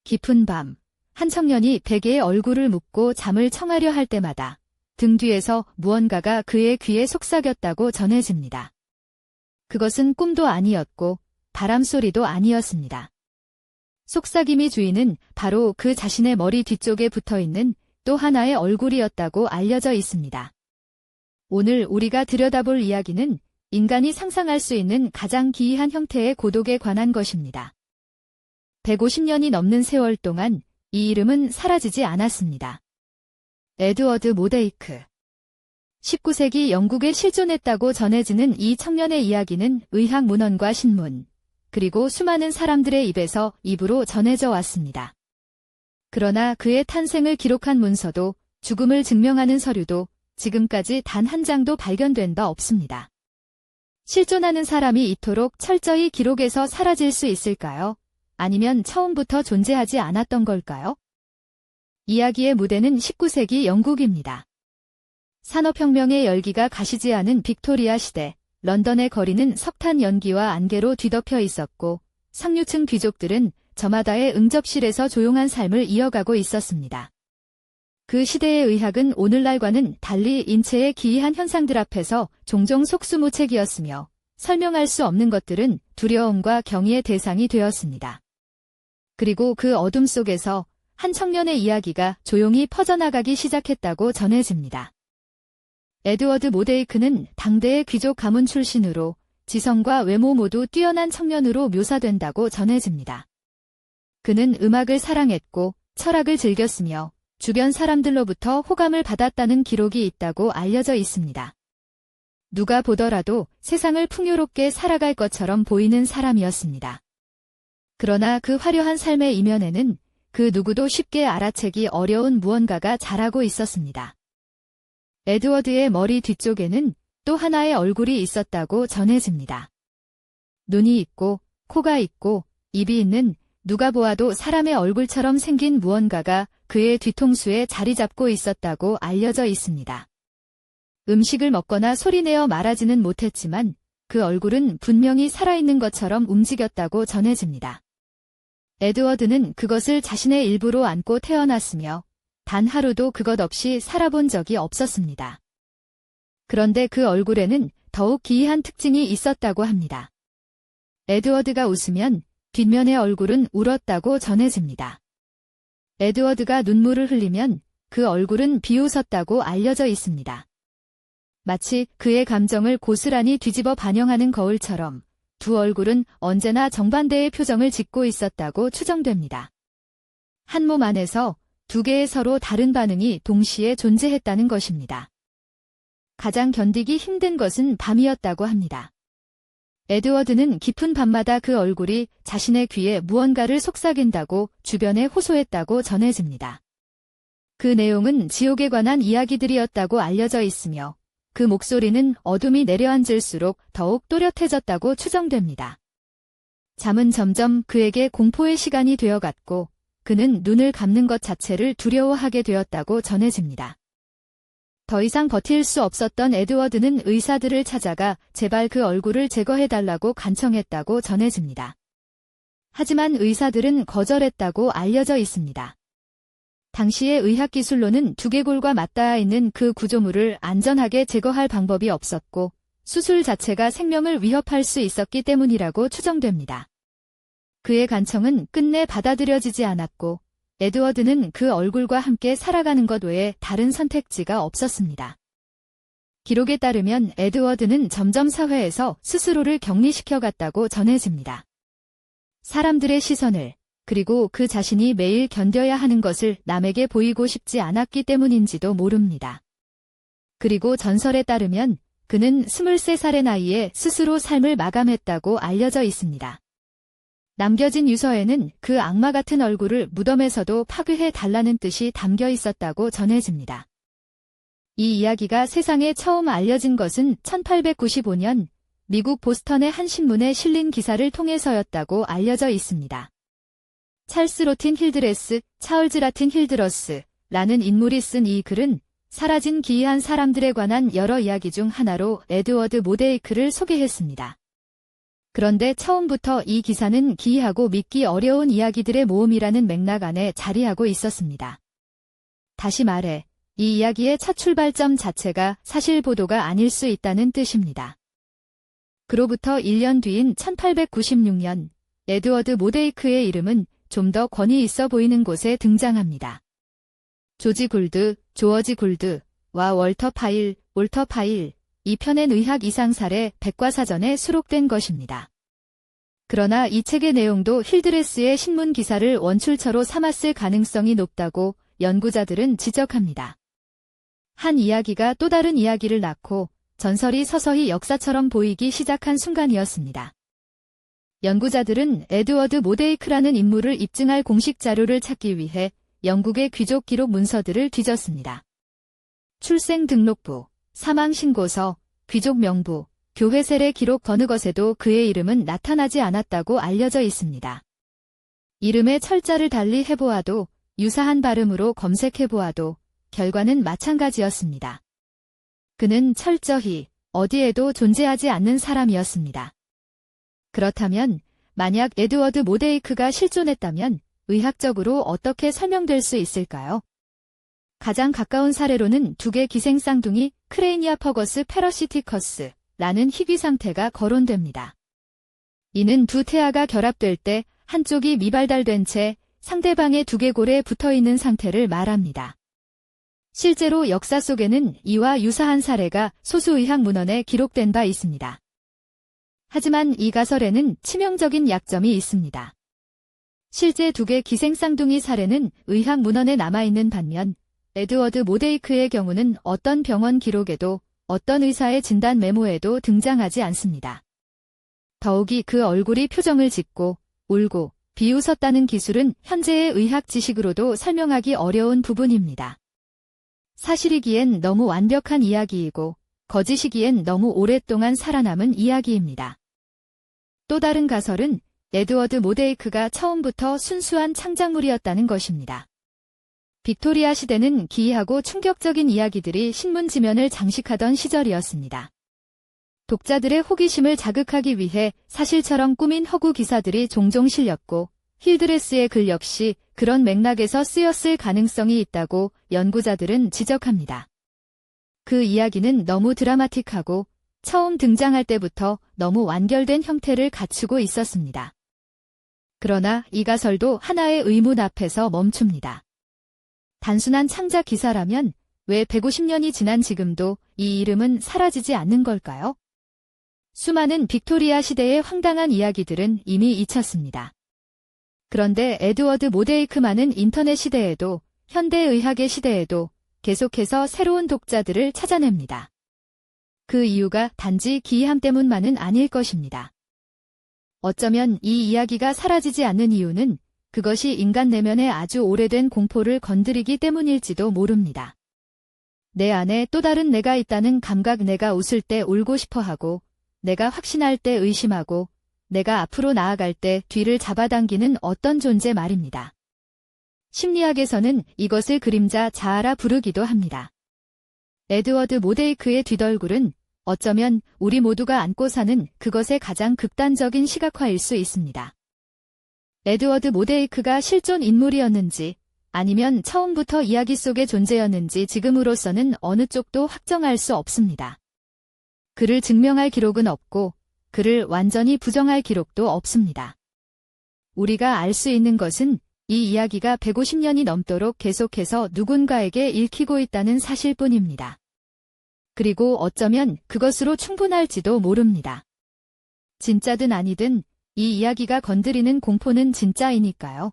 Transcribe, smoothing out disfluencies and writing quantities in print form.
깊은 밤, 한 청년이 베개에 얼굴을 묻고 잠을 청하려 할 때마다 등 뒤에서 무언가가 그의 귀에 속삭였다고 전해집니다. 그것은 꿈도 아니었고 바람소리도 아니었습니다. 속삭임의 주인은 바로 그 자신의 머리 뒤쪽에 붙어있는 또 하나의 얼굴이었다고 알려져 있습니다. 오늘 우리가 들여다볼 이야기는 인간이 상상할 수 있는 가장 기이한 형태의 고독에 관한 것입니다. 150년이 넘는 세월 동안 이 이름은 사라지지 않았습니다. 에드워드 모데이크. 19세기 영국에 실존했다고 전해지는 이 청년의 이야기는 의학 문헌과 신문, 그리고 수많은 사람들의 입에서 입으로 전해져 왔습니다. 그러나 그의 탄생을 기록한 문서도 죽음을 증명하는 서류도 지금까지 단 한 장도 발견된 바 없습니다. 실존하는 사람이 이토록 철저히 기록에서 사라질 수 있을까요? 아니면 처음부터 존재하지 않았던 걸까요? 이야기의 무대는 19세기 영국입니다. 산업혁명의 열기가 가시지 않은 빅토리아 시대, 런던의 거리는 석탄 연기와 안개로 뒤덮여 있었고 상류층 귀족들은 저마다의 응접실에서 조용한 삶을 이어가고 있었습니다. 그 시대의 의학은 오늘날과는 달리 인체의 기이한 현상들 앞에서 종종 속수무책이었으며 설명할 수 없는 것들은 두려움과 경의의 대상이 되었습니다. 그리고 그 어둠 속에서 한 청년의 이야기가 조용히 퍼져나가기 시작했다고 전해집니다. 에드워드 모데이크는 당대의 귀족 가문 출신으로 지성과 외모 모두 뛰어난 청년으로 묘사된다고 전해집니다. 그는 음악을 사랑했고 철학을 즐겼으며 주변 사람들로부터 호감을 받았다는 기록이 있다고 알려져 있습니다. 누가 보더라도 세상을 풍요롭게 살아갈 것처럼 보이는 사람이었습니다. 그러나 그 화려한 삶의 이면에는 그 누구도 쉽게 알아채기 어려운 무언가가 자라고 있었습니다. 에드워드의 머리 뒤쪽에는 또 하나의 얼굴이 있었다고 전해집니다. 눈이 있고 코가 있고 입이 있는 누가 보아도 사람의 얼굴처럼 생긴 무언가가 그의 뒤통수에 자리 잡고 있었다고 알려져 있습니다. 음식을 먹거나 소리내어 말하지는 못했지만 그 얼굴은 분명히 살아있는 것처럼 움직였다고 전해집니다. 에드워드는 그것을 자신의 일부로 안고 태어났으며 단 하루도 그것 없이 살아본 적이 없었습니다. 그런데 그 얼굴에는 더욱 기이한 특징이 있었다고 합니다. 에드워드가 웃으면 뒷면의 얼굴은 울었다고 전해집니다. 에드워드가 눈물을 흘리면 그 얼굴은 비웃었다고 알려져 있습니다. 마치 그의 감정을 고스란히 뒤집어 반영하는 거울처럼 두 얼굴은 언제나 정반대의 표정을 짓고 있었다고 추정됩니다. 한 몸 안에서 두 개의 서로 다른 반응이 동시에 존재했다는 것입니다. 가장 견디기 힘든 것은 밤이었다고 합니다. 에드워드는 깊은 밤마다 그 얼굴이 자신의 귀에 무언가를 속삭인다고 주변에 호소했다고 전해집니다. 그 내용은 지옥에 관한 이야기들이었다고 알려져 있으며 그 목소리는 어둠이 내려앉을수록 더욱 또렷해졌다고 추정됩니다. 잠은 점점 그에게 공포의 시간이 되어갔고 그는 눈을 감는 것 자체를 두려워하게 되었다고 전해집니다. 더 이상 버틸 수 없었던 에드워드는 의사들을 찾아가 제발 그 얼굴을 제거해달라고 간청했다고 전해집니다. 하지만 의사들은 거절했다고 알려져 있습니다. 당시의 의학기술로는 두개골과 맞닿아 있는 그 구조물을 안전하게 제거할 방법이 없었고 수술 자체가 생명을 위협할 수 있었기 때문이라고 추정됩니다. 그의 간청은 끝내 받아들여지지 않았고 에드워드는 그 얼굴과 함께 살아가는 것 외에 다른 선택지가 없었습니다. 기록에 따르면 에드워드는 점점 사회에서 스스로를 격리시켜갔다고 전해집니다. 사람들의 시선을 그리고 그 자신이 매일 견뎌야 하는 것을 남에게 보이고 싶지 않았기 때문인지도 모릅니다. 그리고 전설에 따르면 그는 23살의 나이에 스스로 삶을 마감했다고 알려져 있습니다. 남겨진 유서에는 그 악마 같은 얼굴을 무덤에서도 파괴해 달라는 뜻이 담겨 있었다고 전해집니다. 이 이야기가 세상에 처음 알려진 것은 1895년 미국 보스턴의 한 신문에 실린 기사를 통해서였다고 알려져 있습니다. 찰스 로틴 힐드레스, 차얼즈 라틴 힐드러스라는 인물이 쓴 이 글은 사라진 기이한 사람들에 관한 여러 이야기 중 하나로 에드워드 모데이크를 소개했습니다. 그런데 처음부터 이 기사는 기이하고 믿기 어려운 이야기들의 모음이라는 맥락 안에 자리하고 있었습니다. 다시 말해, 이 이야기의 첫 출발점 자체가 사실 보도가 아닐 수 있다는 뜻입니다. 그로부터 1년 뒤인 1896년, 에드워드 모데이크의 이름은 좀 더 권위 있어 보이는 곳에 등장합니다. 조지 굴드, 조어지 굴드와 월터 파일, 이 편의 의학 이상사례 백과사전에 수록된 것입니다. 그러나 이 책의 내용도 힐드레스의 신문 기사를 원출처로 삼았을 가능성이 높다고 연구자들은 지적합니다. 한 이야기가 또 다른 이야기를 낳고 전설이 서서히 역사처럼 보이기 시작한 순간이었습니다. 연구자들은 에드워드 모데이크라는 인물을 입증할 공식 자료를 찾기 위해 영국의 귀족 기록 문서들을 뒤졌습니다. 출생 등록부, 사망 신고서, 귀족 명부, 교회 세례 기록 어느 것에도 그의 이름은 나타나지 않았다고 알려져 있습니다. 이름의 철자를 달리 해보아도 유사한 발음으로 검색해보아도 결과는 마찬가지였습니다. 그는 철저히 어디에도 존재하지 않는 사람이었습니다. 그렇다면 만약 에드워드 모데이크가 실존했다면 의학적으로 어떻게 설명될 수 있을까요? 가장 가까운 사례로는 두 개 기생 쌍둥이 크레이니아 퍼거스 페러시티커스라는 희귀 상태가 거론됩니다. 이는 두 태아가 결합될 때 한쪽이 미발달된 채 상대방의 두개골에 붙어있는 상태를 말합니다. 실제로 역사 속에는 이와 유사한 사례가 소수 의학 문헌에 기록된 바 있습니다. 하지만 이 가설에는 치명적인 약점이 있습니다. 실제 두 개 기생 쌍둥이 사례는 의학 문헌에 남아있는 반면 에드워드 모데이크의 경우는 어떤 병원 기록에도 어떤 의사의 진단 메모에도 등장하지 않습니다. 더욱이 그 얼굴이 표정을 짓고 울고 비웃었다는 기술은 현재의 의학 지식으로도 설명하기 어려운 부분입니다. 사실이기엔 너무 완벽한 이야기이고 거짓이기엔 너무 오랫동안 살아남은 이야기입니다. 또 다른 가설은 에드워드 모데이크가 처음부터 순수한 창작물이었다는 것입니다. 빅토리아 시대는 기이하고 충격적인 이야기들이 신문 지면을 장식하던 시절이었습니다. 독자들의 호기심을 자극하기 위해 사실처럼 꾸민 허구 기사들이 종종 실렸고 힐드레스의 글 역시 그런 맥락에서 쓰였을 가능성이 있다고 연구자들은 지적합니다. 그 이야기는 너무 드라마틱하고 처음 등장할 때부터 너무 완결된 형태를 갖추고 있었습니다. 그러나 이 가설도 하나의 의문 앞에서 멈춥니다. 단순한 창작 기사라면 왜 150년이 지난 지금도 이 이름은 사라지지 않는 걸까요? 수많은 빅토리아 시대의 황당한 이야기들은 이미 잊혔습니다. 그런데 에드워드 모데이크만은 인터넷 시대에도 현대의학의 시대에도 계속해서 새로운 독자들을 찾아냅니다. 그 이유가 단지 기이함 때문만은 아닐 것입니다. 어쩌면 이 이야기가 사라지지 않는 이유는 그것이 인간 내면의 아주 오래된 공포를 건드리기 때문일지도 모릅니다. 내 안에 또 다른 내가 있다는 감각, 내가 웃을 때 울고 싶어 하고, 내가 확신할 때 의심하고, 내가 앞으로 나아갈 때 뒤를 잡아당기는 어떤 존재 말입니다. 심리학에서는 이것을 그림자 자아라 부르기도 합니다. 에드워드 모데이크의 뒷얼굴은 어쩌면 우리 모두가 안고 사는 그것의 가장 극단적인 시각화일 수 있습니다. 에드워드 모데이크가 실존 인물이었는지 아니면 처음부터 이야기 속의 존재였는지 지금으로서는 어느 쪽도 확정할 수 없습니다. 그를 증명할 기록은 없고 그를 완전히 부정할 기록도 없습니다. 우리가 알 수 있는 것은 이 이야기가 150년이 넘도록 계속해서 누군가에게 읽히고 있다는 사실뿐입니다. 그리고 어쩌면 그것으로 충분할지도 모릅니다. 진짜든 아니든 이 이야기가 건드리는 공포는 진짜이니까요.